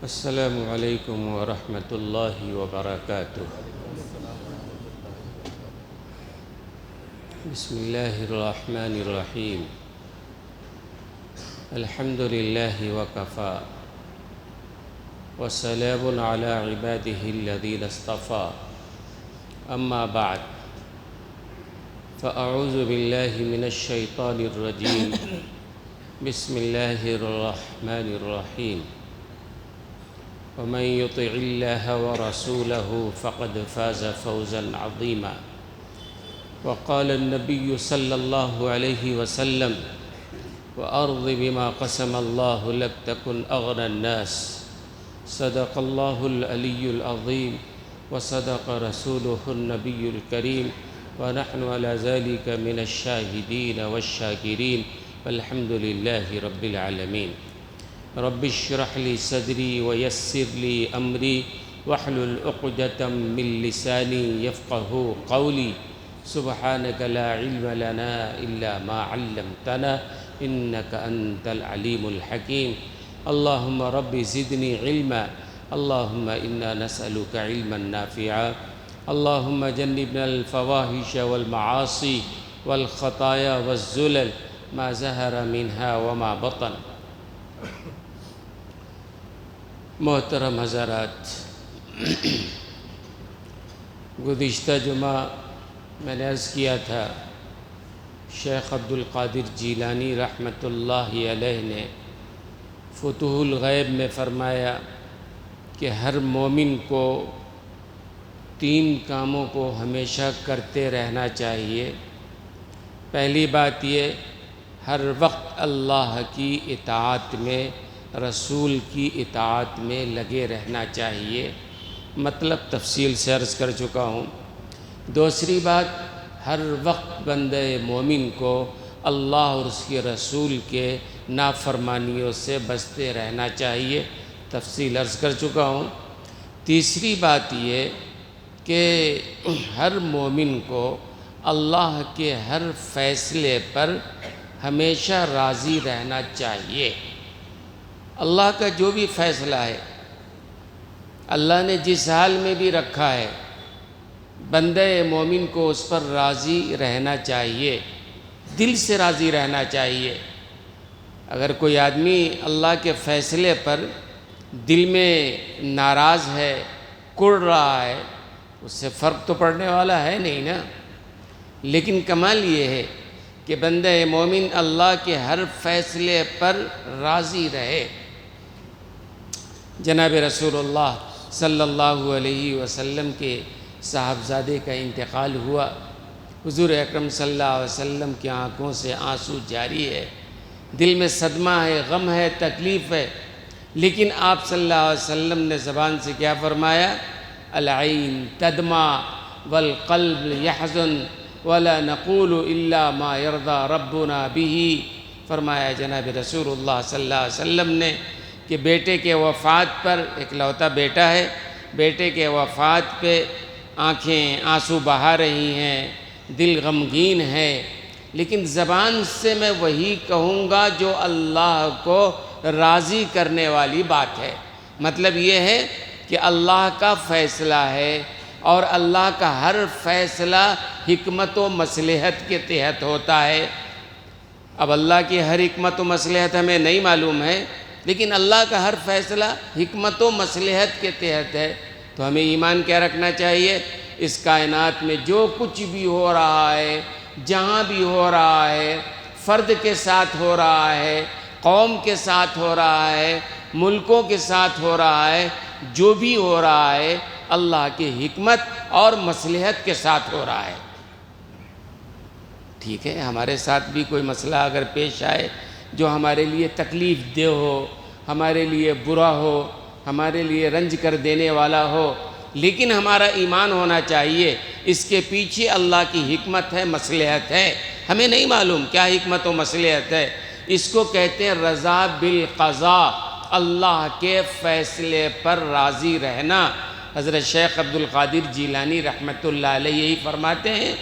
السلام علیکم ورحمۃ اللہ وبرکاتہ۔ بسم اللہ الرحمن الرحیم۔ الحمد للہ وکفی وسلام علی عبادہ الذین اصطفی، اما بعد فاعوذ باللہ من الشیطان الرجیم، بسم اللہ الرحمن الرحیم۔ ومن يطع الله ورسوله فقد فاز فوزا عظيما، وقال النبي صلى الله عليه وسلم: وأرض بما قسم الله لك تكن أغنى الناس، صدق الله العلي العظيم وصدق رسوله النبي الكريم، ونحن على ذلك من الشاهدين والشاكرين، والحمد لله رب العالمين۔ رب اشرح لي صدري ويسر لي أمري واحلل عقدة من لساني يفقهوا قولي، سبحانك لا علم لنا إلا ما علمتنا إنك أنت العليم الحكيم۔ اللهم رب زدني علما، اللهم إنا نسألك علما نافعا، اللهم جنبنا الفواحش والمعاصي والخطايا والزلل ما ظهر منها وما بطن۔ محترم حضرات، گزشتہ جمعہ میں نے عرض کیا تھا شیخ عبد القادر جیلانی رحمۃ اللہ علیہ نے فتوح الغیب میں فرمایا کہ ہر مومن کو 3 کاموں کو ہمیشہ کرتے رہنا چاہیے۔ پہلی بات یہ، ہر وقت اللہ کی اطاعت میں، رسول کی اطاعت میں لگے رہنا چاہیے، مطلب تفصیل سے عرض کر چکا ہوں۔ دوسری بات، ہر وقت بندہ مومن کو اللہ اور اس کے رسول کے نافرمانیوں سے بچتے رہنا چاہیے، تفصیل عرض کر چکا ہوں۔ تیسری بات یہ کہ ہر مومن کو اللہ کے ہر فیصلے پر ہمیشہ راضی رہنا چاہیے۔ اللہ کا جو بھی فیصلہ ہے، اللہ نے جس حال میں بھی رکھا ہے، بندہ مومن کو اس پر راضی رہنا چاہیے، دل سے راضی رہنا چاہیے۔ اگر کوئی آدمی اللہ کے فیصلے پر دل میں ناراض ہے، کڑ رہا ہے، اس سے فرق تو پڑنے والا ہے نہیں نا۔ لیکن کمال یہ ہے کہ بندہ مومن اللہ کے ہر فیصلے پر راضی رہے۔ جناب رسول اللہ صلی اللہ علیہ وسلم کے صاحبزادے کا انتقال ہوا۔ حضور اکرم صلی اللہ علیہ وسلم کی آنکھوں سے آنسو جاری ہے، دل میں صدمہ ہے، غم ہے، تکلیف ہے، لیکن آپ صلی اللہ علیہ وسلم نے زبان سے کیا فرمایا؟ العین تدمع والقلب یحزن ولا نقول الا ما یرضی ربنا به۔ فرمایا جناب رسول اللہ صلی اللہ علیہ وسلم نے کہ بیٹے کے وفات پر، اکلوتا بیٹا ہے، بیٹے کے وفات پہ آنکھیں آنسو بہا رہی ہیں، دل غمگین ہے، لیکن زبان سے میں وہی کہوں گا جو اللہ کو راضی کرنے والی بات ہے۔ مطلب یہ ہے کہ اللہ کا فیصلہ ہے اور اللہ کا ہر فیصلہ حکمت و مصلحت کے تحت ہوتا ہے۔ اب اللہ کی ہر حکمت و مصلحت ہمیں نہیں معلوم ہے، لیکن اللہ کا ہر فیصلہ حکمت و مصلحت کے تحت ہے۔ تو ہمیں ایمان کیا رکھنا چاہیے؟ اس کائنات میں جو کچھ بھی ہو رہا ہے، جہاں بھی ہو رہا ہے، فرد کے ساتھ ہو رہا ہے، قوم کے ساتھ ہو رہا ہے، ملکوں کے ساتھ ہو رہا ہے، جو بھی ہو رہا ہے اللہ کی حکمت اور مصلحت کے ساتھ ہو رہا ہے۔ ٹھیک ہے، ہمارے ساتھ بھی کوئی مسئلہ اگر پیش آئے جو ہمارے لیے تکلیف دہ ہو، ہمارے لیے برا ہو، ہمارے لیے رنج کر دینے والا ہو، لیکن ہمارا ایمان ہونا چاہیے اس کے پیچھے اللہ کی حکمت ہے، مصلحت ہے۔ ہمیں نہیں معلوم کیا حکمت و مصلحت ہے، اس کو کہتے ہیں رضا بالقضاء، اللہ کے فیصلے پر راضی رہنا۔ حضرت شیخ عبد القادر جیلانی رحمۃ اللہ علیہ یہی فرماتے ہیں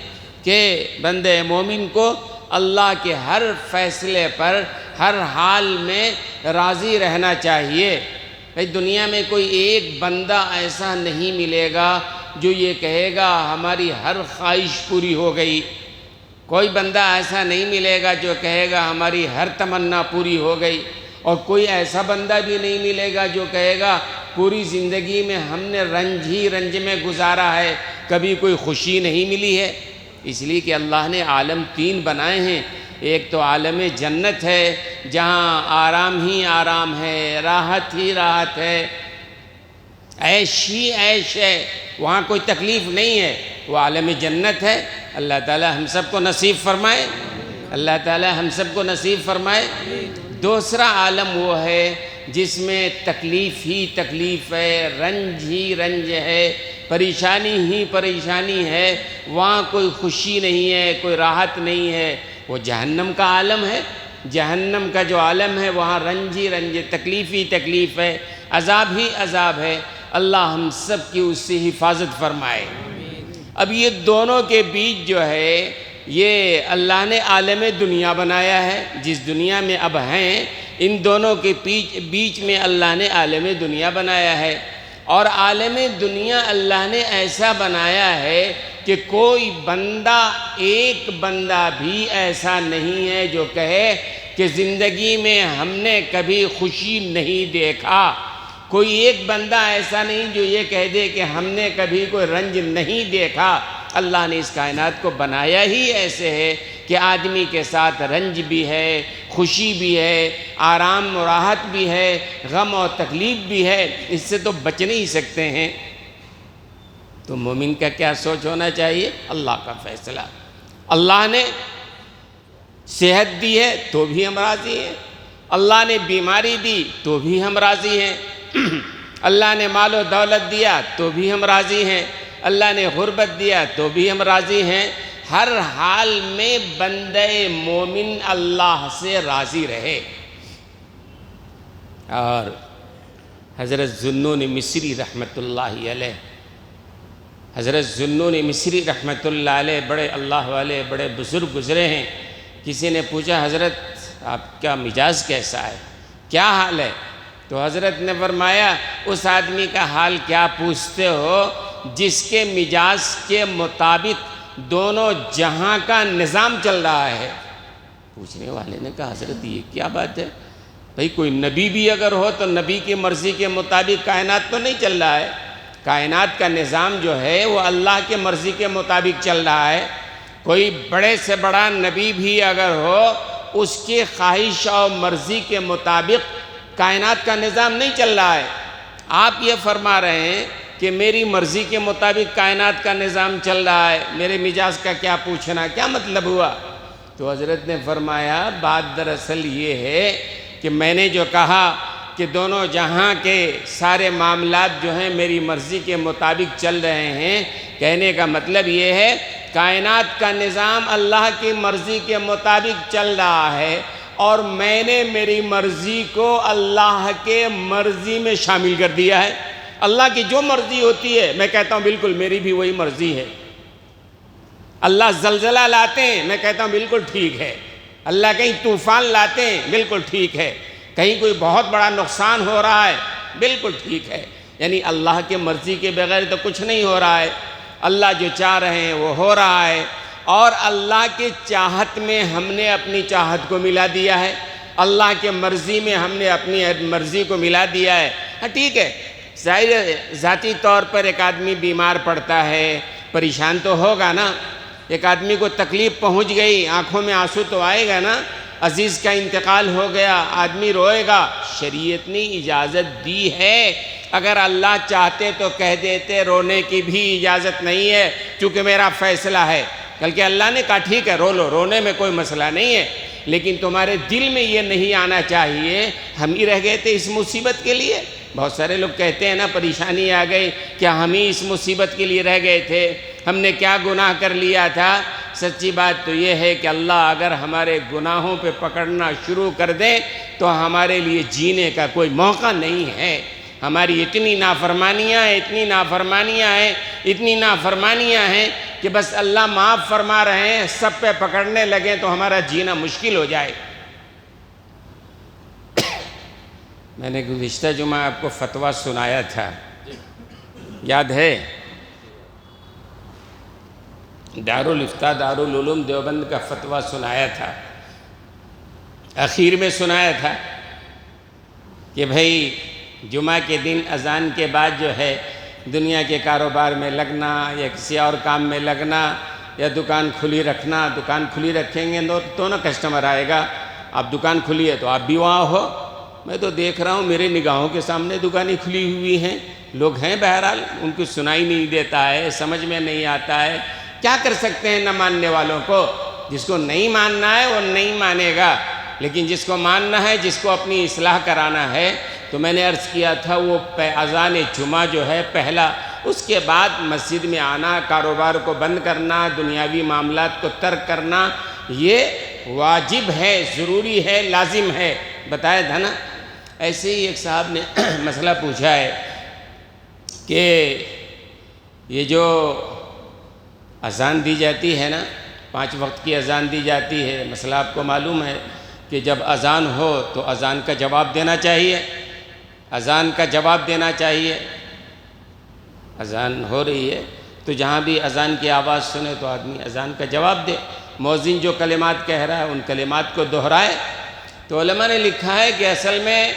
کہ بندہ مومن کو اللہ کے ہر فیصلے پر ہر حال میں راضی رہنا چاہیے۔ بھائی دنیا میں کوئی ایک بندہ ایسا نہیں ملے گا جو یہ کہے گا ہماری ہر خواہش پوری ہو گئی، کوئی بندہ ایسا نہیں ملے گا جو کہے گا ہماری ہر تمنا پوری ہو گئی، اور کوئی ایسا بندہ بھی نہیں ملے گا جو کہے گا پوری زندگی میں ہم نے رنج ہی رنج میں گزارا ہے، کبھی کوئی خوشی نہیں ملی ہے۔ اس لیے کہ اللہ نے عالم 3 بنائے ہیں، ایک تو عالم جنت ہے جہاں آرام ہی آرام ہے، راحت ہی راحت ہے، عیش ہی عیش ہے، وہاں کوئی تکلیف نہیں ہے، وہ عالم جنت ہے۔ اللہ تعالی ہم سب کو نصیب فرمائے، اللہ تعالی ہم سب کو نصیب فرمائے۔ دوسرا عالم وہ ہے جس میں تکلیف ہی تکلیف ہے، رنج ہی رنج ہے، پریشانی ہی پریشانی ہے، وہاں کوئی خوشی نہیں ہے، کوئی راحت نہیں ہے، وہ جہنم کا عالم ہے۔ جہنم کا جو عالم ہے وہاں رنج ہی رنج، تکلیف ہی تکلیف ہے، عذاب ہی عذاب ہے۔ اللہ ہم سب کی اس سے حفاظت فرمائے۔ اب یہ دونوں کے بیچ جو ہے یہ اللہ نے عالم دنیا بنایا ہے، جس دنیا میں اب ہیں، ان دونوں کے بیچ میں اللہ نے عالم دنیا بنایا ہے، اور عالم دنیا اللہ نے ایسا بنایا ہے کہ کوئی بندہ، ایک بندہ بھی ایسا نہیں ہے جو کہے کہ زندگی میں ہم نے کبھی خوشی نہیں دیکھا، کوئی ایک بندہ ایسا نہیں جو یہ کہہ دے کہ ہم نے کبھی کوئی رنج نہیں دیکھا۔ اللہ نے اس کائنات کو بنایا ہی ایسے ہے کہ آدمی کے ساتھ رنج بھی ہے، خوشی بھی ہے، آرام و راحت بھی ہے، غم و تکلیف بھی ہے، اس سے تو بچ نہیں سکتے ہیں۔ تو مومن کا کیا سوچ ہونا چاہیے؟ اللہ کا فیصلہ۔ اللہ نے صحت دی ہے تو بھی ہم راضی ہیں، اللہ نے بیماری دی تو بھی ہم راضی ہیں، اللہ نے مال و دولت دیا تو بھی ہم راضی ہیں، اللہ نے غربت دیا تو بھی ہم راضی ہیں۔ ہر حال میں بندہ مومن اللہ سے راضی رہے۔ اور حضرت ذوالنون مصری رحمۃ اللہ علیہ، حضرت ذوالنون مصری رحمۃ اللہ علیہ بڑے اللہ والے، بڑے بزرگ گزرے ہیں۔ کسی نے پوچھا حضرت آپ کا مزاج کیسا ہے، کیا حال ہے؟ تو حضرت نے فرمایا اس آدمی کا حال کیا پوچھتے ہو جس کے مزاج کے مطابق دونوں جہاں کا نظام چل رہا ہے۔ پوچھنے والے نے کہا حضرت یہ کیا بات ہے؟ بھئی کوئی نبی بھی اگر ہو تو نبی کی مرضی کے مطابق کائنات تو نہیں چل رہا ہے، کائنات کا نظام جو ہے وہ اللہ کے مرضی کے مطابق چل رہا ہے۔ کوئی بڑے سے بڑا نبی بھی اگر ہو اس کی خواہش اور مرضی کے مطابق کائنات کا نظام نہیں چل رہا ہے۔ آپ یہ فرما رہے ہیں کہ میری مرضی کے مطابق کائنات کا نظام چل رہا ہے، میرے مزاج کا کیا پوچھنا، کیا مطلب ہوا؟ تو حضرت نے فرمایا بات دراصل یہ ہے کہ میں نے جو کہا کہ دونوں جہاں کے سارے معاملات جو ہیں میری مرضی کے مطابق چل رہے ہیں، کہنے کا مطلب یہ ہے کائنات کا نظام اللہ کی مرضی کے مطابق چل رہا ہے، اور میں نے میری مرضی کو اللہ کے مرضی میں شامل کر دیا ہے۔ اللہ کی جو مرضی ہوتی ہے میں کہتا ہوں بالکل میری بھی وہی مرضی ہے۔ اللہ زلزلہ لاتے ہیں میں کہتا ہوں بالکل ٹھیک ہے، اللہ کہیں طوفان لاتے ہیں بالکل ٹھیک ہے، کہیں کوئی بہت بڑا نقصان ہو رہا ہے بالکل ٹھیک ہے۔ یعنی اللہ کے مرضی کے بغیر تو کچھ نہیں ہو رہا ہے، اللہ جو چاہ رہے ہیں وہ ہو رہا ہے، اور اللہ کے چاہت میں ہم نے اپنی چاہت کو ملا دیا ہے، اللہ کے مرضی میں ہم نے اپنی مرضی کو ملا دیا ہے۔ ہاں ٹھیک ہے، ظاہر ذاتی طور پر ایک آدمی بیمار پڑتا ہے پریشان تو ہوگا نا، ایک آدمی کو تکلیف پہنچ گئی آنکھوں میں آنسو تو آئے گا نا، عزیز کا انتقال ہو گیا آدمی روئے گا۔ شریعت نے اجازت دی ہے، اگر اللہ چاہتے تو کہہ دیتے رونے کی بھی اجازت نہیں ہے چونکہ میرا فیصلہ ہے، بلکہ اللہ نے کہا ٹھیک ہے رو لو، رونے میں کوئی مسئلہ نہیں ہے، لیکن تمہارے دل میں یہ نہیں آنا چاہیے ہم ہی رہ گئے تھے اس مصیبت کے لیے۔ بہت سارے لوگ کہتے ہیں نا پریشانی آ گئی، کیا ہم ہی اس مصیبت کے لیے رہ گئے تھے، ہم نے کیا گناہ کر لیا تھا؟ سچی بات تو یہ ہے کہ اللہ اگر ہمارے گناہوں پہ پکڑنا شروع کر دے تو ہمارے لیے جینے کا کوئی موقع نہیں ہے۔ ہماری اتنی نافرمانیاں ہیں کہ بس اللہ معاف فرما رہے ہیں، سب پہ پکڑنے لگیں تو ہمارا جینا مشکل ہو جائے۔ میں نے گزشتہ جمعہ آپ کو فتویٰ سنایا تھا، یاد ہے؟ دارالفتاء دارالعلوم دیوبند کا فتویٰ سنایا تھا، اخیر میں سنایا تھا کہ بھئی جمعہ کے دن اذان کے بعد جو ہے دنیا کے کاروبار میں لگنا یا کسی اور کام میں لگنا یا دکان کھلی رکھنا، دکان کھلی رکھیں گے تو نا کسٹمر آئے گا، آپ دکان کھلی ہے تو آپ بھی وہاں ہو۔ میں تو دیکھ رہا ہوں میرے نگاہوں کے سامنے دکانیں کھلی ہوئی ہیں، لوگ ہیں بہرحال، ان کو سنائی نہیں دیتا ہے، سمجھ میں نہیں آتا ہے، کیا کر سکتے ہیں نہ ماننے والوں کو؟ جس کو نہیں ماننا ہے وہ نہیں مانے گا، لیکن جس کو ماننا ہے، جس کو اپنی اصلاح کرانا ہے، تو میں نے عرض کیا تھا وہ اذان جمعہ جو ہے پہلا، اس کے بعد مسجد میں آنا، کاروبار کو بند کرنا، دنیاوی معاملات کو ترک کرنا، یہ واجب ہے، ضروری ہے، لازم ہے، بتایا تھا نا۔ ایسے ہی ایک صاحب نے مسئلہ پوچھا ہے کہ یہ جو اذان دی جاتی ہے نا، 5 وقت کی اذان دی جاتی ہے، مسئلہ آپ کو معلوم ہے کہ جب اذان ہو تو اذان کا جواب دینا چاہیے، اذان کا جواب دینا چاہیے۔ اذان ہو رہی ہے تو جہاں بھی اذان کی آواز سنے تو آدمی اذان کا جواب دے، مؤذن جو کلمات کہہ رہا ہے ان کلمات کو دہرائے۔ تو علماء نے لکھا ہے کہ اصل میں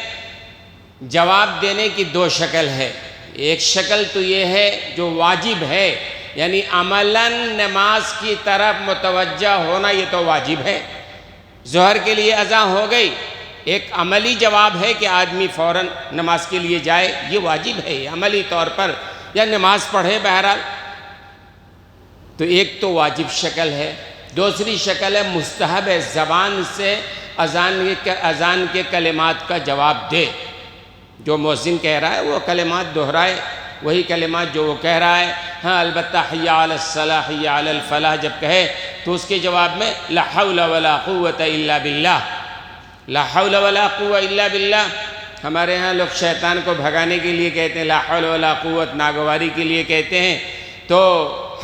جواب دینے کی 2 شکل ہے، ایک شکل تو یہ ہے جو واجب ہے، یعنی عملاً نماز کی طرف متوجہ ہونا، یہ تو واجب ہے۔ ظہر کے لیے اذان ہو گئی، ایک عملی جواب ہے کہ آدمی فوراً نماز کے لیے جائے، یہ واجب ہے، یہ عملی طور پر، یا نماز پڑھے بہرحال۔ تو ایک تو واجب شکل ہے، دوسری شکل ہے مستحب ہے، زبان سے اذان کے کلمات کا جواب دے، جو مؤذن کہہ رہا ہے وہ کلمات دہرائے، وہی کلمات جو وہ کہہ رہا ہے۔ ہاں البتہ حی علی الصلاح حی علی الفلاح جب کہے تو اس کے جواب میں لا حول ولا قوت الا باللہ، لا حول ولا قوت الا باللہ۔ ہمارے ہاں لوگ شیطان کو بھگانے کے لیے کہتے ہیں لا حول ولا قوت، ناگواری کے لیے کہتے ہیں۔ تو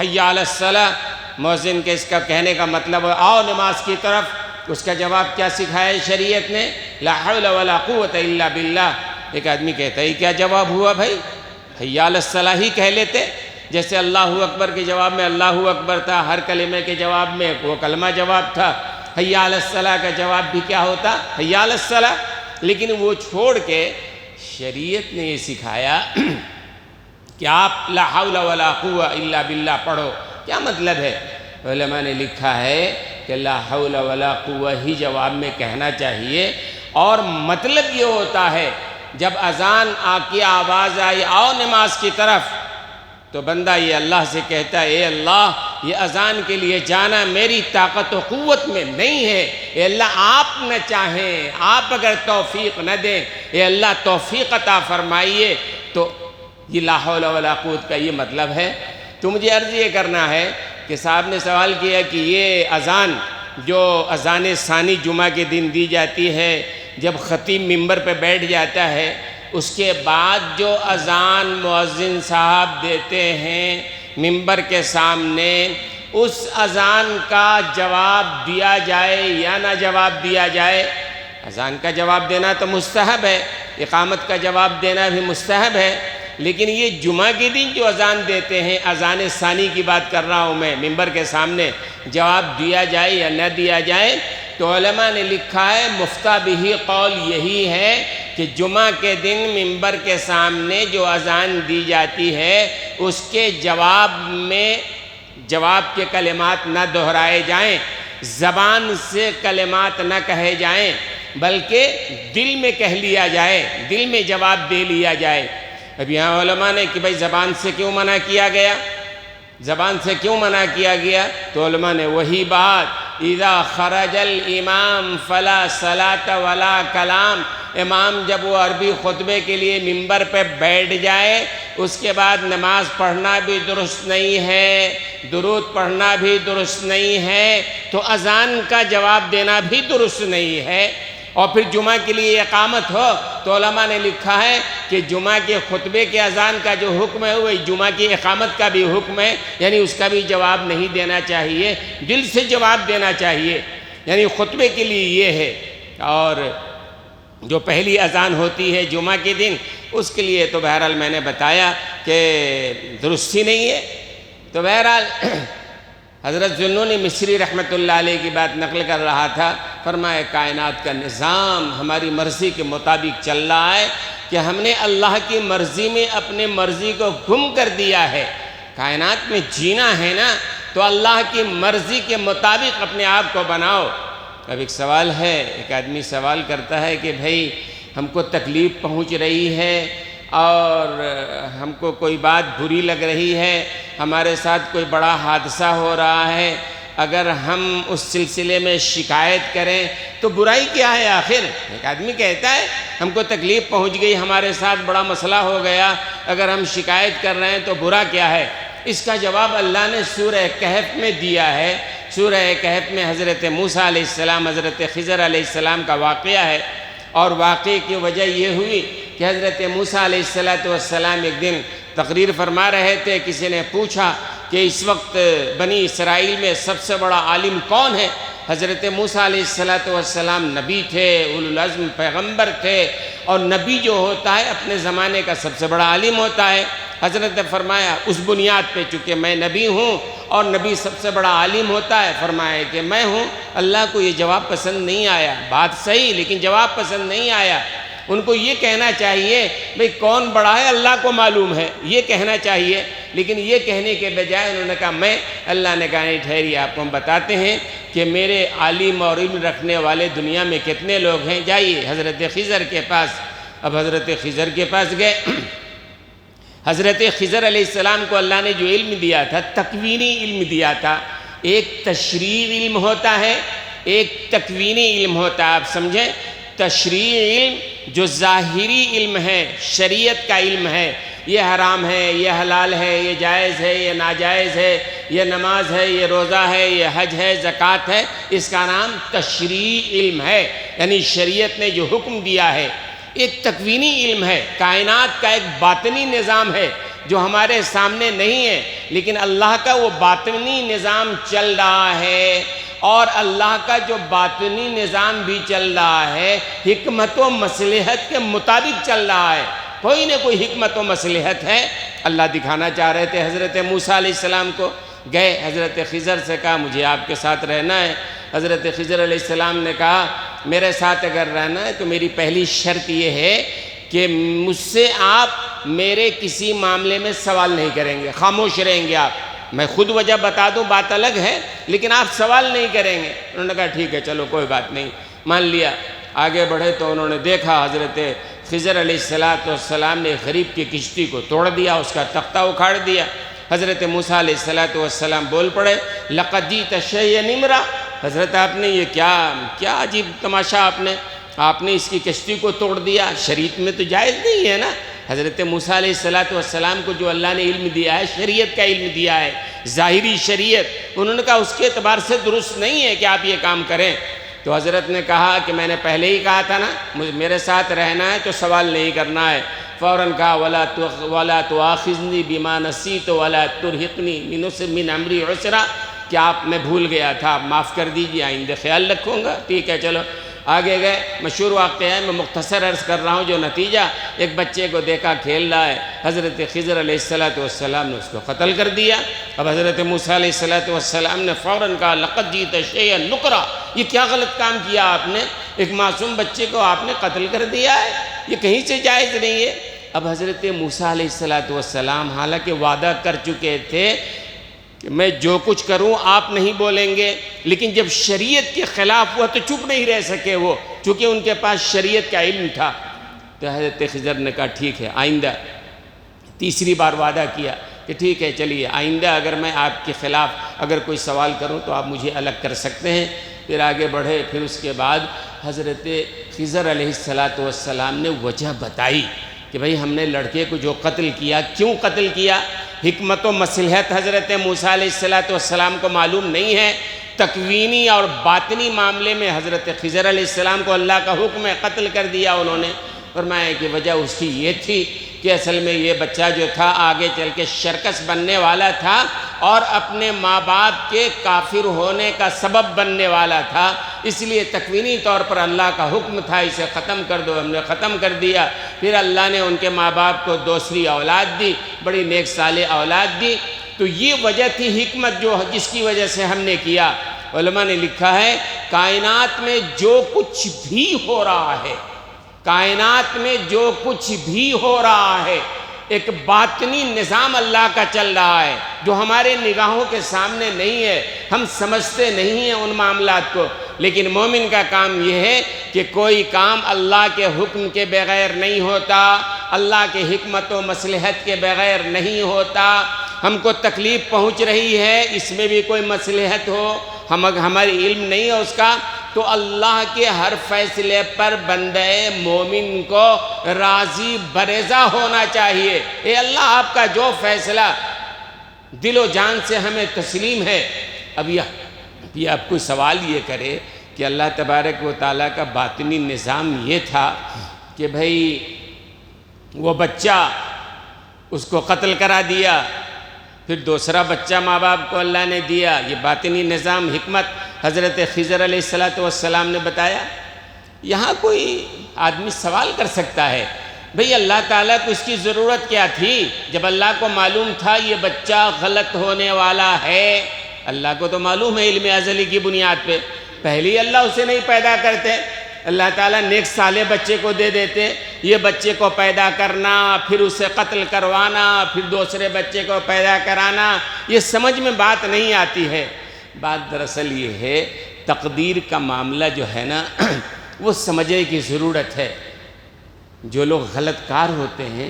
حی علی الصلاح، مؤذن کے اس کا کہنے کا مطلب آؤ نماز کی طرف، اس کا جواب کیا سکھایا ہے شریعت نے؟ لا حول ولا قوت الا باللہ۔ ایک آدمی کہتا ہے کیا جواب ہوا بھائی؟ حی علی الصلاح ہی کہہ لیتے، جیسے اللہ اکبر کے جواب میں اللہ اکبر تھا، ہر کلمے کے جواب میں وہ کلمہ جواب تھا، حی علی الصلاح کا جواب بھی کیا ہوتا؟ حی علی الصلاح۔ لیکن وہ چھوڑ کے شریعت نے یہ سکھایا کہ آپ لا حول ولا قوت الا باللہ پڑھو، کیا مطلب ہے؟ علماء نے لکھا ہے کہ لا حول ولا قوت ہی جواب میں کہنا چاہیے، اور مطلب یہ ہوتا ہے جب اذان کی آواز آئی آؤ نماز کی طرف، تو بندہ یہ اللہ سے کہتا ہے اے اللہ یہ اذان کے لیے جانا میری طاقت و قوت میں نہیں ہے، اے اللہ آپ نہ چاہیں، آپ اگر توفیق نہ دیں، اے اللہ توفیق عطا فرمائیے۔ تو یہ لا حول ولا قوت کا یہ مطلب ہے۔ تو مجھے عرض یہ کرنا ہے کہ صاحب نے سوال کیا کہ یہ اذان جو اذان ثانی جمعہ کے دن دی جاتی ہے، جب خطیب ممبر پہ بیٹھ جاتا ہے، اس کے بعد جو اذان مؤذن صاحب دیتے ہیں ممبر کے سامنے، اس اذان کا جواب دیا جائے یا نہ جواب دیا جائے؟ اذان کا جواب دینا تو مستحب ہے، اقامت کا جواب دینا بھی مستحب ہے، لیکن یہ جمعہ کے دن جو اذان دیتے ہیں، اذان ثانی کی بات کر رہا ہوں میں، ممبر کے سامنے جواب دیا جائے یا نہ دیا جائے؟ تو علماء نے لکھا ہے مفتیٰ بہ قول یہی ہے کہ جمعہ کے دن ممبر کے سامنے جو اذان دی جاتی ہے اس کے جواب میں جواب کے کلمات نہ دہرائے جائیں، زبان سے کلمات نہ کہے جائیں، بلکہ دل میں کہہ لیا جائے، دل میں جواب دے لیا جائے۔ اب یہاں علماء نے کہ بھائی زبان سے کیوں منع کیا گیا؟ زبان سے کیوں منع کیا گیا؟ تو علماء نے وہی بات اذا خرج الامام فلا صلاة ولا کلام، امام جب وہ عربی خطبے کے لیے ممبر پہ بیٹھ جائے اس کے بعد نماز پڑھنا بھی درست نہیں ہے، درود پڑھنا بھی درست نہیں ہے، تو اذان کا جواب دینا بھی درست نہیں ہے۔ اور پھر جمعہ کے لیے اقامت ہو تو علماء نے لکھا ہے کہ جمعہ کے خطبے کے اذان کا جو حکم ہے وہی جمعہ کی اقامت کا بھی حکم ہے، یعنی اس کا بھی جواب نہیں دینا چاہیے، دل سے جواب دینا چاہیے، یعنی خطبے کے لیے یہ ہے۔ اور جو پہلی اذان ہوتی ہے جمعہ کے دن، اس کے لیے تو بہرحال میں نے بتایا کہ درستی نہیں ہے۔ تو بہرحال حضرت ذوالنون مصری رحمۃ اللہ علیہ کی بات نقل کر رہا تھا، فرمایا کائنات کا نظام ہماری مرضی کے مطابق چل رہا ہے کہ ہم نے اللہ کی مرضی میں اپنے مرضی کو گم کر دیا ہے۔ کائنات میں جینا ہے نا تو اللہ کی مرضی کے مطابق اپنے آپ کو بناؤ۔ اب ایک سوال ہے، ایک آدمی سوال کرتا ہے کہ بھائی ہم کو تکلیف پہنچ رہی ہے اور ہم کو کوئی بات بری لگ رہی ہے، ہمارے ساتھ کوئی بڑا حادثہ ہو رہا ہے، اگر ہم اس سلسلے میں شکایت کریں تو برائی کیا ہے آخر؟ ایک آدمی کہتا ہے ہم کو تکلیف پہنچ گئی، ہمارے ساتھ بڑا مسئلہ ہو گیا، اگر ہم شکایت کر رہے ہیں تو برا کیا ہے؟ اس کا جواب اللہ نے سورہ کہف میں دیا ہے۔ سورہ کہف میں حضرت موسیٰ علیہ السلام، حضرت خضر علیہ السلام کا واقعہ ہے، اور واقعے کی وجہ یہ ہوئی کہ حضرت موسیٰ علیہ السلام ایک دن تقریر فرما رہے تھے، کسی نے پوچھا کہ اس وقت بنی اسرائیل میں سب سے بڑا عالم کون ہے؟ حضرت موسیٰ علیہ السلام نبی تھے، اولو العزم پیغمبر تھے، اور نبی جو ہوتا ہے اپنے زمانے کا سب سے بڑا عالم ہوتا ہے۔ حضرت نے فرمایا اس بنیاد پہ چونکہ میں نبی ہوں اور نبی سب سے بڑا عالم ہوتا ہے، فرمایا کہ میں ہوں۔ اللہ کو یہ جواب پسند نہیں آیا، بات صحیح لیکن جواب پسند نہیں آیا۔ ان کو یہ کہنا چاہیے بھئی کون بڑا ہے اللہ کو معلوم ہے، یہ کہنا چاہیے، لیکن یہ کہنے کے بجائے انہوں نے کہا میں، اللہ نے کہا نہیں ٹھہریے، آپ کو ہم بتاتے ہیں کہ میرے عالم اور علم رکھنے والے دنیا میں کتنے لوگ ہیں، جائیے حضرت خضر کے پاس۔ اب حضرت خضر کے پاس گئے۔ حضرت خضر علیہ السلام کو اللہ نے جو علم دیا تھا، تکوینی علم دیا تھا۔ ایک تشریعی علم ہوتا ہے، ایک تکوینی علم ہوتا ہے، آپ سمجھیں؟ تشریعی علم جو ظاہری علم ہے، شریعت کا علم ہے، یہ حرام ہے، یہ حلال ہے، یہ جائز ہے، یہ ناجائز ہے، یہ نماز ہے، یہ روزہ ہے، یہ حج ہے، زکوٰۃ ہے، اس کا نام تشریعی علم ہے، یعنی شریعت نے جو حکم دیا ہے۔ ایک تکوینی علم ہے، کائنات کا ایک باطنی نظام ہے جو ہمارے سامنے نہیں ہے، لیکن اللہ کا وہ باطنی نظام چل رہا ہے، اور اللہ کا جو باطنی نظام بھی چل رہا ہے حکمت و مصلحت کے مطابق چل رہا ہے۔ کوئی نہ کوئی حکمت و مصلحت ہے۔ اللہ دکھانا چاہ رہے تھے حضرت موسیٰ علیہ السلام کو، گئے حضرت خضر سے کہا مجھے آپ کے ساتھ رہنا ہے۔ حضرت خضر علیہ السلام نے کہا میرے ساتھ اگر رہنا ہے تو میری پہلی شرط یہ ہے کہ مجھ سے آپ میرے کسی معاملے میں سوال نہیں کریں گے، خاموش رہیں گے آپ۔ میں خود وجہ بتا دوں بات الگ ہے، لیکن آپ سوال نہیں کریں گے۔ انہوں نے کہا ٹھیک ہے چلو کوئی بات نہیں، مان لیا۔ آگے بڑھے تو انہوں نے دیکھا حضرت خضر علیہ السلام نے غریب کی کشتی کو توڑ دیا، اس کا تختہ اکھاڑ دیا۔ حضرت موسیٰ علیہ السلام بول پڑے لقد جئت شیئا امرا، حضرت آپ نے یہ کیا عجیب تماشا، آپ نے اس کی کشتی کو توڑ دیا، شریعت میں تو جائز نہیں ہے نا۔ حضرت موسیٰ علیہ السلام کو جو اللہ نے علم دیا ہے، شریعت کا علم دیا ہے، ظاہری شریعت، انہوں نے کہا اس کے اعتبار سے درست نہیں ہے کہ آپ یہ کام کریں۔ تو حضرت نے کہا کہ میں نے پہلے ہی کہا تھا نا میرے ساتھ رہنا ہے تو سوال نہیں کرنا ہے۔ فوراً کہا وَلَا تُؤَاخِذْنِي بِمَا نَسِيتُ وَلَا تُرْهِقْنِي مِنْ أَمْرِي عُسْرًا، کہ آپ میں بھول گیا تھا، آپ معاف کر دیجئے، آئندہ خیال رکھوں گا۔ ٹھیک ہے چلو آگے گئے۔ مشہور واقعہ ہے، میں مختصر عرض کر رہا ہوں جو نتیجہ، ایک بچے کو دیکھا کھیل رہا ہے، حضرت خضر علیہ السلام نے اس کو قتل کر دیا۔ اب حضرت موسیٰ علیہ السلام نے فوراً کہا لقد جئت شیئا نکرا، یہ کیا غلط کام کیا آپ نے، ایک معصوم بچے کو آپ نے قتل کر دیا ہے، یہ کہیں سے جائز نہیں ہے۔ اب حضرت موسیٰ علیہ السلام حالانکہ وعدہ کر چکے تھے کہ میں جو کچھ کروں آپ نہیں بولیں گے، لیکن جب شریعت کے خلاف ہوا تو چپ نہیں رہ سکے وہ، چونکہ ان کے پاس شریعت کا علم تھا۔ تو حضرت خضر نے کہا ٹھیک ہے آئندہ، تیسری بار وعدہ کیا کہ ٹھیک ہے چلیے آئندہ اگر میں آپ کے خلاف اگر کوئی سوال کروں تو آپ مجھے الگ کر سکتے ہیں۔ پھر آگے بڑھے، پھر اس کے بعد حضرت خضر علیہ السلام نے وجہ بتائی کہ بھئی ہم نے لڑکے کو جو قتل کیا، کیوں قتل کیا، حکمت و مصلحت حضرت موسیٰ علیہ السلام کو معلوم نہیں ہے۔ تکوینی اور باطنی معاملے میں حضرت خضر علیہ السلام کو اللہ کا حکم ہے، قتل کر دیا انہوں نے۔ فرمایا کہ وجہ اس کی یہ تھی کہ اصل میں یہ بچہ جو تھا آگے چل کے شرکس بننے والا تھا اور اپنے ماں باپ کے کافر ہونے کا سبب بننے والا تھا، اس لیے تکوینی طور پر اللہ کا حکم تھا اسے ختم کر دو، ہم نے ختم کر دیا۔ پھر اللہ نے ان کے ماں باپ کو دوسری اولاد دی، بڑی نیک صالح اولاد دی۔ تو یہ وجہ تھی، حکمت جس کی وجہ سے ہم نے کیا۔ علماء نے لکھا ہے کائنات میں جو کچھ بھی ہو رہا ہے، کائنات میں جو کچھ بھی ہو رہا ہے، ایک باطنی نظام اللہ کا چل رہا ہے جو ہمارے نگاہوں کے سامنے نہیں ہے، ہم سمجھتے نہیں ہیں ان معاملات کو، لیکن مومن کا کام یہ ہے کہ کوئی کام اللہ کے حکم کے بغیر نہیں ہوتا، اللہ کے حکمت و مصلحت کے بغیر نہیں ہوتا۔ ہم کو تکلیف پہنچ رہی ہے، اس میں بھی کوئی مصلحت ہو، ہماری علم نہیں ہے اس کا، تو اللہ کے ہر فیصلے پر بندہ مومن کو راضی برضا ہونا چاہیے۔ اے اللہ، آپ کا جو فیصلہ دل و جان سے ہمیں تسلیم ہے۔ اب یہ آپ کو سوال یہ کرے کہ اللہ تبارک و تعالیٰ کا باطنی نظام یہ تھا کہ بھئی وہ بچہ اس کو قتل کرا دیا، پھر دوسرا بچہ ماں باپ کو اللہ نے دیا، یہ باطنی نظام حکمت حضرت خضر علیہ السلام نے بتایا۔ یہاں کوئی آدمی سوال کر سکتا ہے بھئی اللہ تعالیٰ کو اس کی ضرورت کیا تھی جب اللہ کو معلوم تھا یہ بچہ غلط ہونے والا ہے؟ اللہ کو تو معلوم ہے علم ازلی کی بنیاد پہ، پہلے ہی اللہ اسے نہیں پیدا کرتے، اللہ تعالیٰ نیک صالح بچے کو دے دیتے۔ یہ بچے کو پیدا کرنا، پھر اسے قتل کروانا، پھر دوسرے بچے کو پیدا کرانا، یہ سمجھ میں بات نہیں آتی ہے۔ بات دراصل یہ ہے تقدیر کا معاملہ جو ہے نا وہ سمجھنے کی ضرورت ہے۔ جو لوگ غلط کار ہوتے ہیں،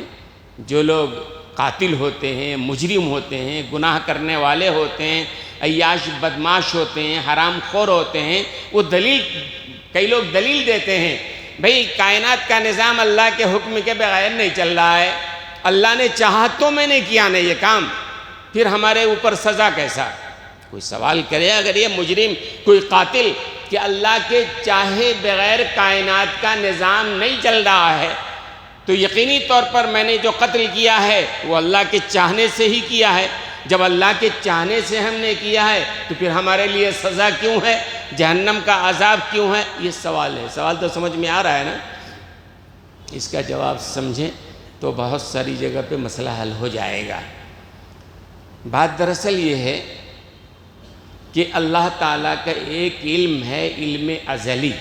جو لوگ قاتل ہوتے ہیں، مجرم ہوتے ہیں، گناہ کرنے والے ہوتے ہیں، عیاش بدماش ہوتے ہیں، حرام خور ہوتے ہیں، وہ کئی لوگ دلیل دیتے ہیں بھئی کائنات کا نظام اللہ کے حکم کے بغیر نہیں چل رہا ہے، اللہ نے چاہا تو میں نے کیا نہیں یہ کام، پھر ہمارے اوپر سزا کیسا؟ کوئی سوال کرے اگر یہ مجرم کوئی قاتل کہ اللہ کے چاہے بغیر کائنات کا نظام نہیں چل رہا ہے تو یقینی طور پر میں نے جو قتل کیا ہے وہ اللہ کے چاہنے سے ہی کیا ہے۔ جب اللہ کے چاہنے سے ہم نے کیا ہے تو پھر ہمارے لیے سزا کیوں ہے، جہنم کا عذاب کیوں ہے؟ یہ سوال ہے۔ سوال تو سمجھ میں آ رہا ہے نا؟ اس کا جواب سمجھیں تو بہت ساری جگہ پہ مسئلہ حل ہو جائے گا۔ بات دراصل یہ ہے کہ اللہ تعالیٰ کا ایک علم ہے، علم ازلی۔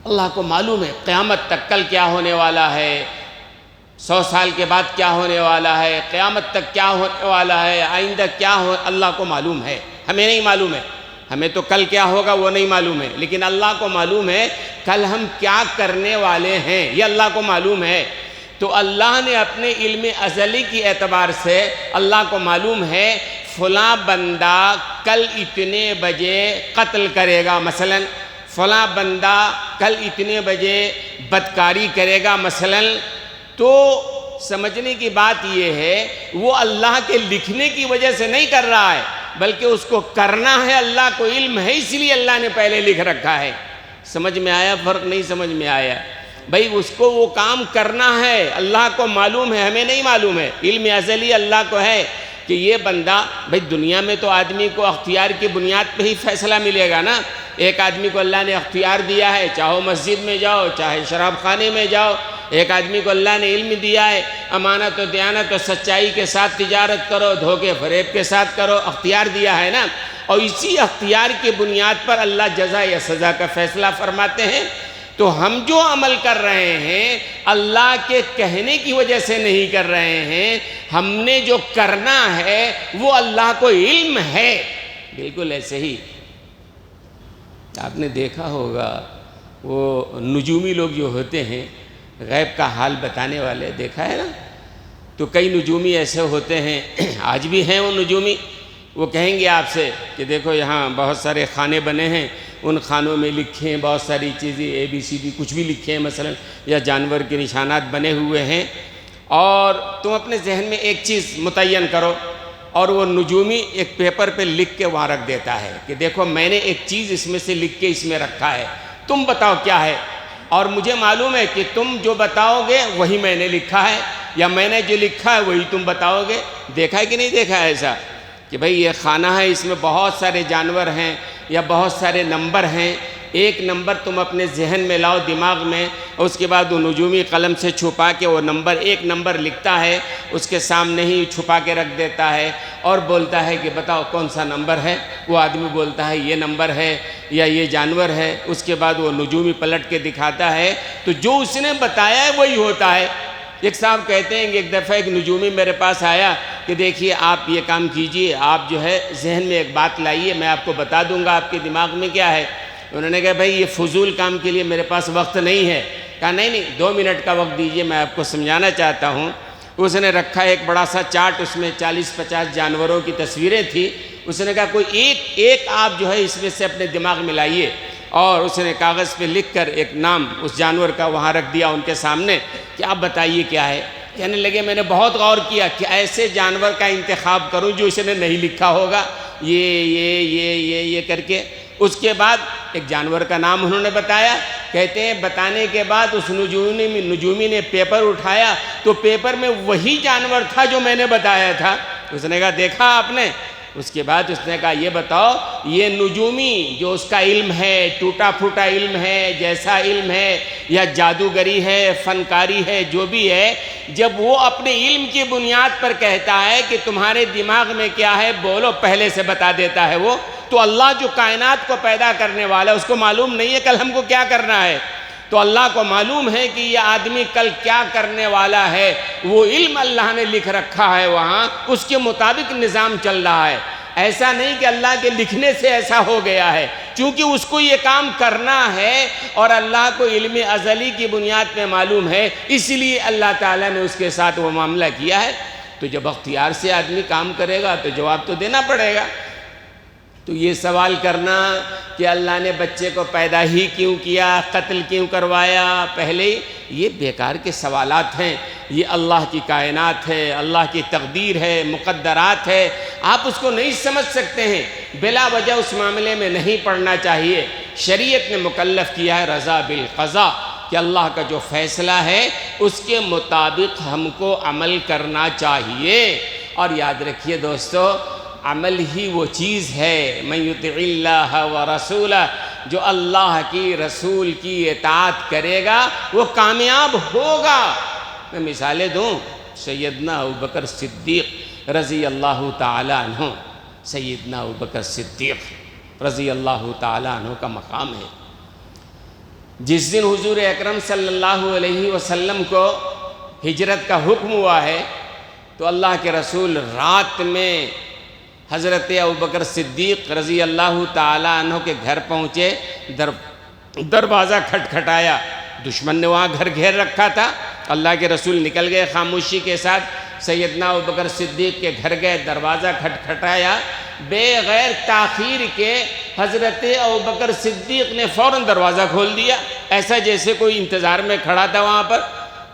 اللہ کو معلوم ہے قیامت تک کل کیا ہونے والا ہے، 100 سال کے بعد کیا ہونے والا ہے، قیامت تک کیا ہونے والا ہے، آئندہ کیا ہو، اللہ کو معلوم ہے، ہمیں نہیں معلوم ہے۔ ہمیں تو کل کیا ہوگا وہ نہیں معلوم ہے، لیکن اللہ کو معلوم ہے کل ہم کیا کرنے والے ہیں، یہ اللہ کو معلوم ہے۔ تو اللہ نے اپنے علم ازلی کی اعتبار سے اللہ کو معلوم ہے فلاں بندہ کل اتنے بجے قتل کرے گا، مثلا فلاں بندہ کل اتنے بجے بدکاری کرے گا مثلا۔ تو سمجھنے کی بات یہ ہے وہ اللہ کے لکھنے کی وجہ سے نہیں کر رہا ہے بلکہ اس کو کرنا ہے، اللہ کو علم ہے اس لیے اللہ نے پہلے لکھ رکھا ہے۔ سمجھ میں آیا فرق؟ نہیں سمجھ میں آیا؟ بھئی اس کو وہ کام کرنا ہے، اللہ کو معلوم ہے، ہمیں نہیں معلوم ہے۔ علم ازلی اللہ کو ہے کہ یہ بندہ، بھئی دنیا میں تو آدمی کو اختیار کی بنیاد پہ ہی فیصلہ ملے گا نا۔ ایک آدمی کو اللہ نے اختیار دیا ہے، چاہو مسجد میں جاؤ چاہے شراب خانے میں جاؤ۔ ایک آدمی کو اللہ نے علم دیا ہے، امانت و دیانت و سچائی کے ساتھ تجارت کرو، دھوکے فریب کے ساتھ کرو، اختیار دیا ہے نا۔ اور اسی اختیار کی بنیاد پر اللہ جزا یا سزا کا فیصلہ فرماتے ہیں۔ تو ہم جو عمل کر رہے ہیں اللہ کے کہنے کی وجہ سے نہیں کر رہے ہیں، ہم نے جو کرنا ہے وہ اللہ کو علم ہے۔ بالکل ایسے ہی آپ نے دیکھا ہوگا وہ نجومی لوگ جو ہوتے ہیں، غیب کا حال بتانے والے، دیکھا ہے نا؟ تو کئی نجومی ایسے ہوتے ہیں، آج بھی ہیں وہ نجومی، وہ کہیں گے آپ سے کہ دیکھو یہاں بہت سارے خانے بنے ہیں، ان خانوں میں لکھے ہیں بہت ساری چیزیں، ABCD کچھ بھی لکھے ہیں مثلا، یا جانور کے نشانات بنے ہوئے ہیں، اور تم اپنے ذہن میں ایک چیز متعین کرو، اور وہ نجومی ایک پیپر پہ لکھ کے وہاں رکھ دیتا ہے کہ دیکھو میں نے ایک چیز اس میں سے لکھ کے اس میں رکھا ہے، تم بتاؤ کیا ہے، اور مجھے معلوم ہے کہ تم جو بتاؤ گے وہی میں نے لکھا ہے۔ یا میں نے جو لکھا ہے وہی تم بتاؤ گے؟ دیکھا ہے کہ نہیں دیکھا ہے ایسا کہ بھئی یہ خانہ ہے، اس میں بہت سارے جانور ہیں یا بہت سارے نمبر ہیں، ایک نمبر تم اپنے ذہن میں لاؤ، دماغ میں، اور اس کے بعد وہ نجومی قلم سے چھپا کے وہ نمبر، ایک نمبر لکھتا ہے، اس کے سامنے ہی چھپا کے رکھ دیتا ہے اور بولتا ہے کہ بتاؤ کون سا نمبر ہے؟ وہ آدمی بولتا ہے یہ نمبر ہے یا یہ جانور ہے، اس کے بعد وہ نجومی پلٹ کے دکھاتا ہے، تو جو اس نے بتایا ہے وہی ہوتا ہے۔ ایک صاحب کہتے ہیں کہ ایک دفعہ ایک نجومی میرے پاس آیا کہ دیکھیے آپ یہ کام کیجئے، آپ جو ہے ذہن میں ایک بات لائیے، میں آپ کو بتا دوں گا آپ کے دماغ میں کیا ہے۔ انہوں نے کہا بھائی یہ فضول کام کے لیے میرے پاس وقت نہیں ہے۔ کہا نہیں 2 منٹ کا وقت دیجئے، میں آپ کو سمجھانا چاہتا ہوں۔ اس نے رکھا ایک بڑا سا چارٹ، اس میں 40-50 جانوروں کی تصویریں تھیں۔ اس نے کہا کوئی ایک آپ جو ہے اس میں سے اپنے دماغ میں لائیے، اور اس نے کاغذ پہ لکھ کر ایک نام اس جانور کا وہاں رکھ دیا ان کے سامنے کہ آپ بتائیے کیا ہے۔ کہنے لگے میں نے بہت غور کیا کہ ایسے جانور کا انتخاب کروں جو اس نے نہیں لکھا ہوگا، یہ کر کے۔ اس کے بعد ایک جانور کا نام انہوں نے بتایا، کہتے ہیں بتانے کے بعد اس نجومی نے پیپر اٹھایا تو پیپر میں وہی جانور تھا جو میں نے بتایا تھا۔ اس نے کہا دیکھا آپ نے؟ اس کے بعد اس نے کہا یہ بتاؤ یہ نجومی جو اس کا علم ہے، ٹوٹا پھوٹا علم ہے، جیسا علم ہے یا جادوگری ہے، فنکاری ہے، جو بھی ہے، جب وہ اپنے علم کی بنیاد پر کہتا ہے کہ تمہارے دماغ میں کیا ہے بولو، پہلے سے بتا دیتا ہے وہ، تو اللہ جو کائنات کو پیدا کرنے والا ہے اس کو معلوم نہیں ہے کل ہم کو کیا کرنا ہے؟ تو اللہ کو معلوم ہے کہ یہ آدمی کل کیا کرنے والا ہے، وہ علم اللہ نے لکھ رکھا ہے وہاں، اس کے مطابق نظام چل رہا ہے۔ ایسا نہیں کہ اللہ کے لکھنے سے ایسا ہو گیا ہے، چونکہ اس کو یہ کام کرنا ہے اور اللہ کو علم ازلی کی بنیاد پہ معلوم ہے، اس لیے اللہ تعالیٰ نے اس کے ساتھ وہ معاملہ کیا ہے۔ تو جب اختیار سے آدمی کام کرے گا تو جواب تو دینا پڑے گا۔ تو یہ سوال کرنا کہ اللہ نے بچے کو پیدا ہی کیوں کیا، قتل کیوں کروایا پہلے، یہ بیکار کے سوالات ہیں۔ یہ اللہ کی کائنات ہے، اللہ کی تقدیر ہے، مقدرات ہے، آپ اس کو نہیں سمجھ سکتے ہیں، بلا وجہ اس معاملے میں نہیں پڑھنا چاہیے۔ شریعت نے مکلف کیا ہے رضا بالقضاء، کہ اللہ کا جو فیصلہ ہے اس کے مطابق ہم کو عمل کرنا چاہیے۔ اور یاد رکھیے دوستو، عمل ہی وہ چیز ہے، من یطع اللہ ورسولہ، جو اللہ کی رسول کی اطاعت کرے گا وہ کامیاب ہوگا۔ میں مثالیں دوں، سیدنا ابوبکر صدیق رضی اللہ تعالیٰ عنہ، سیدنا ابوبکر صدیق رضی اللہ تعالیٰ عنہ کا مقام ہے۔ جس دن حضور اکرم صلی اللہ علیہ وسلم کو ہجرت کا حکم ہوا ہے تو اللہ کے رسول رات میں حضرت ابوبکر صدیق رضی اللہ تعالیٰ عنہ کے گھر پہنچے، دروازہ کھٹکھٹایا، دشمن نے وہاں گھر گھیر رکھا تھا، اللہ کے رسول نکل گئے خاموشی کے ساتھ، سیدنا ابوبکر صدیق کے گھر گئے، دروازہ کھٹکھٹایا، بے غیر تاخیر کے حضرت ابوبکر صدیق نے فوراً دروازہ کھول دیا، ایسا جیسے کوئی انتظار میں کھڑا تھا وہاں پر۔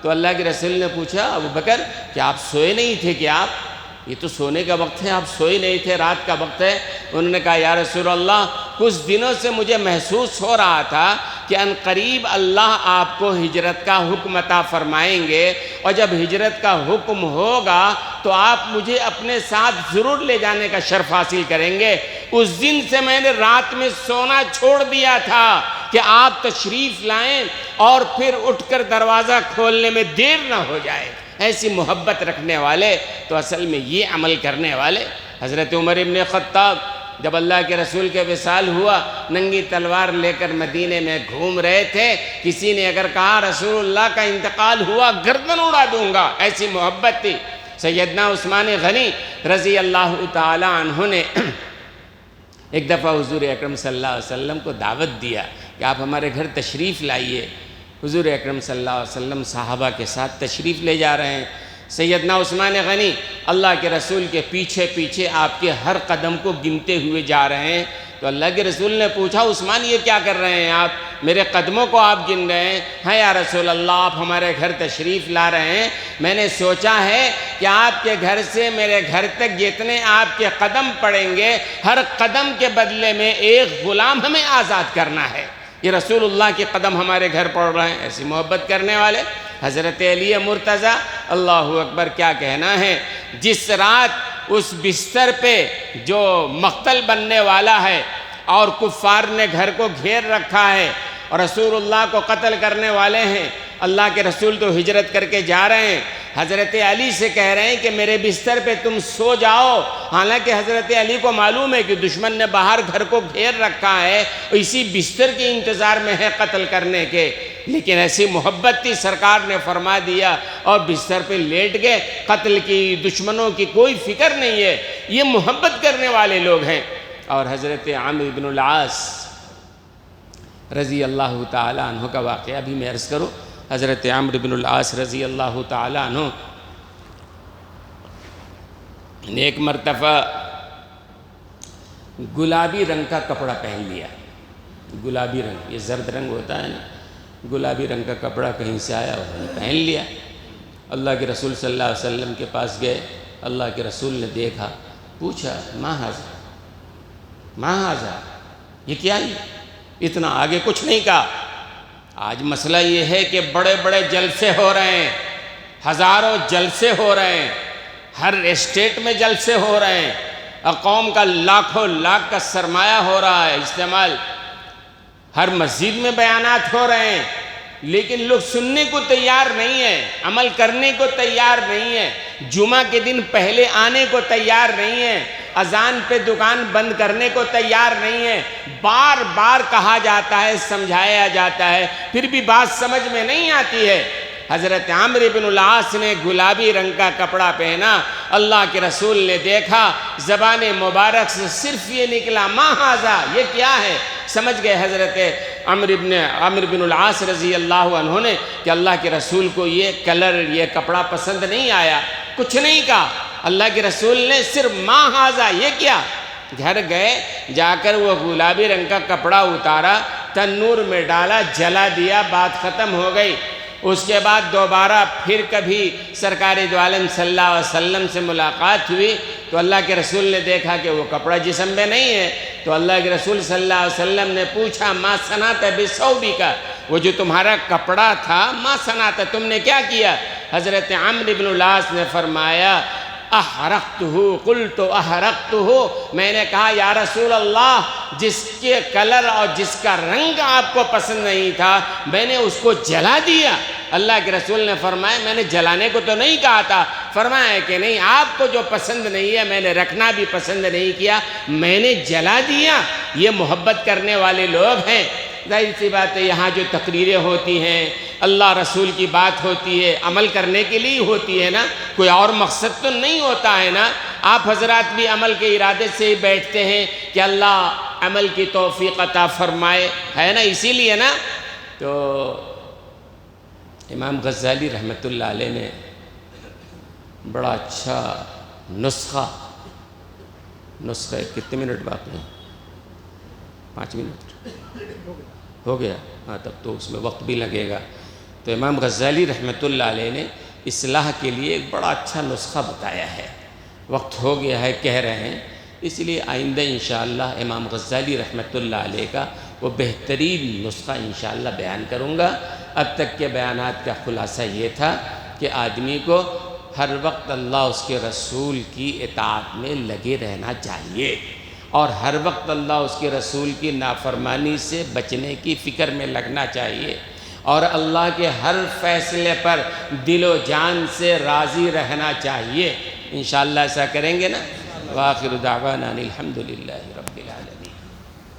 تو اللہ کے رسول نے پوچھا ابوبکر کیا آپ سوئے نہیں تھے؟ کہ آپ یہ تو سونے کا وقت ہے، آپ سوئے نہیں تھے، رات کا وقت ہے؟ انہوں نے کہا یا رسول اللہ کچھ دنوں سے مجھے محسوس ہو رہا تھا کہ ان قریب اللہ آپ کو ہجرت کا حکم عطا فرمائیں گے، اور جب ہجرت کا حکم ہوگا تو آپ مجھے اپنے ساتھ ضرور لے جانے کا شرف حاصل کریں گے۔ اس دن سے میں نے رات میں سونا چھوڑ دیا تھا کہ آپ تشریف لائیں اور پھر اٹھ کر دروازہ کھولنے میں دیر نہ ہو جائے۔ ایسی محبت رکھنے والے تو اصل میں یہ عمل کرنے والے۔ حضرت عمر ابن خطاب جب اللہ کے رسول کے وصال ہوا، ننگی تلوار لے کر مدینے میں گھوم رہے تھے، کسی نے اگر کہا رسول اللہ کا انتقال ہوا گردن اڑا دوں گا، ایسی محبت تھی۔ سیدنا عثمان غنی رضی اللہ تعالی عنہ نے ایک دفعہ حضور اکرم صلی اللہ علیہ وسلم کو دعوت دیا کہ آپ ہمارے گھر تشریف لائیے۔ حضور اکرم صلی اللہ علیہ وسلم صحابہ کے ساتھ تشریف لے جا رہے ہیں، سیدنا عثمان غنی اللہ کے رسول کے پیچھے پیچھے آپ کے ہر قدم کو گنتے ہوئے جا رہے ہیں۔ تو اللہ کے رسول نے پوچھا عثمان یہ کیا کر رہے ہیں آپ؟ میرے قدموں کو آپ گن رہے ہیں؟ ہاں یا رسول اللہ آپ ہمارے گھر تشریف لا رہے ہیں، میں نے سوچا ہے کہ آپ کے گھر سے میرے گھر تک جتنے آپ کے قدم پڑیں گے، ہر قدم کے بدلے میں ایک غلام ہمیں آزاد کرنا ہے۔ یہ رسول اللہ کے قدم ہمارے گھر پڑ رہے ہیں، ایسی محبت کرنے والے۔ حضرت علی مرتضیٰ اللہ اکبر کیا کہنا ہے۔ جس رات اس بستر پہ جو مقتل بننے والا ہے اور کفار نے گھر کو گھیر رکھا ہے اور رسول اللہ کو قتل کرنے والے ہیں، اللہ کے رسول تو ہجرت کر کے جا رہے ہیں، حضرت علی سے کہہ رہے ہیں کہ میرے بستر پہ تم سو جاؤ، حالانکہ حضرت علی کو معلوم ہے کہ دشمن نے باہر گھر کو گھیر رکھا ہے، اسی بستر کے انتظار میں ہے قتل کرنے کے، لیکن ایسی محبت تھی، سرکار نے فرما دیا اور بستر پہ لیٹ گئے۔ قتل کی، دشمنوں کی کوئی فکر نہیں ہے، یہ محبت کرنے والے لوگ ہیں۔ اور حضرت عمرو بن العاص رضی اللہ تعالیٰ عنہ کا واقعہ بھی میں عرض کروں۔ حضرت عمرو بن العاص رضی اللہ تعالیٰ عنہ نے ایک مرتبہ گلابی رنگ کا کپڑا پہن لیا۔ گلابی رنگ، یہ زرد رنگ ہوتا ہے نا، گلابی رنگ کا کپڑا کہیں سے آیا اور پہن لیا۔ اللہ کے رسول صلی اللہ علیہ وسلم کے پاس گئے، اللہ کے رسول نے دیکھا، پوچھا ما ھذا، یہ کیا ہے؟ اتنا آگے کچھ نہیں کہا۔ آج مسئلہ یہ ہے کہ بڑے بڑے جلسے ہو رہے ہیں، ہزاروں جلسے ہو رہے ہیں، ہر اسٹیٹ میں جلسے ہو رہے ہیں، قوم کا لاکھوں لاکھ کا سرمایہ ہو رہا ہے استعمال، ہر مسجد میں بیانات ہو رہے ہیں، لیکن لوگ سننے کو تیار نہیں ہیں، عمل کرنے کو تیار نہیں ہیں، جمعہ کے دن پہلے آنے کو تیار نہیں ہیں، اذان پہ دکان بند کرنے کو تیار نہیں ہے، بار بار کہا جاتا ہے، سمجھایا جاتا ہے، پھر بھی بات سمجھ میں نہیں آتی ہے۔ حضرت عمرو بن العاص نے گلابی رنگ کا کپڑا پہنا، اللہ کے رسول نے دیکھا، زبان مبارک سے صرف یہ نکلا ما ھذا، یہ کیا ہے؟ سمجھ گئے حضرت عمرو بن العاص رضی اللہ عنہ نے کہ اللہ کے رسول کو یہ کلر، یہ کپڑا پسند نہیں آیا، کچھ نہیں کہا۔ اللہ کے رسول نے صرف ما ھذا، یہ کیا؟ گھر گئے، جا کر وہ گلابی رنگ کا کپڑا اتارا، تنور میں ڈالا، جلا دیا، بات ختم ہو گئی۔ اس کے بعد دوبارہ پھر کبھی سرکار دو عالم صلی اللہ علیہ وسلم سے ملاقات ہوئی تو اللہ کے رسول نے دیکھا کہ وہ کپڑا جسم میں نہیں ہے، تو اللہ کے رسول صلی اللہ علیہ وسلم نے پوچھا ما صنعت بثوبک، وہ جو تمہارا کپڑا تھا ما صنعت، تم نے کیا کیا؟ حضرت عمرو بن العاص نے فرمایا احرقتہ، قلت احرقتہ، میں نے کہا یا رسول اللہ، جس کے کلر اور جس کا رنگ آپ کو پسند نہیں تھا میں نے اس کو جلا دیا۔ اللہ کے رسول نے فرمایا میں نے جلانے کو تو نہیں کہا تھا، فرمایا کہ نہیں، آپ کو جو پسند نہیں ہے میں نے رکھنا بھی پسند نہیں کیا، میں نے جلا دیا۔ یہ محبت کرنے والے لوگ ہیں۔ ظاہر سی بات ہے یہاں جو تقریریں ہوتی ہیں، اللہ رسول کی بات ہوتی ہے، عمل کرنے کے لیے ہوتی ہے نا، کوئی اور مقصد تو نہیں ہوتا ہے نا۔ آپ حضرات بھی عمل کے ارادے سے ہی بیٹھتے ہیں کہ اللہ عمل کی توفیق عطا فرمائے، ہے نا، اسی لیے نا۔ تو امام غزالی رحمۃ اللہ علیہ نے بڑا اچھا نسخہ کتنے منٹ باقی ہیں؟ 5 منٹ ہو گیا، ہاں تب تو اس میں وقت بھی لگے گا۔ تو امام غزالی رحمۃ اللہ علیہ نے اصلاح کے لیے ایک بڑا اچھا نسخہ بتایا ہے۔ وقت ہو گیا ہے کہہ رہے ہیں، اس لیے آئندہ انشاءاللہ امام غزالی رحمۃ اللہ علیہ کا وہ بہترین نسخہ انشاءاللہ بیان کروں گا۔ اب تک کے بیانات کا خلاصہ یہ تھا کہ آدمی کو ہر وقت اللہ اس کے رسول کی اطاعت میں لگے رہنا چاہیے، اور ہر وقت اللہ اس کے رسول کی نافرمانی سے بچنے کی فکر میں لگنا چاہیے، اور اللہ کے ہر فیصلے پر دل و جان سے راضی رہنا چاہیے۔ انشاءاللہ ایسا کریں گے نا۔ وآخر دعوانا الحمدللہ رب العالمین۔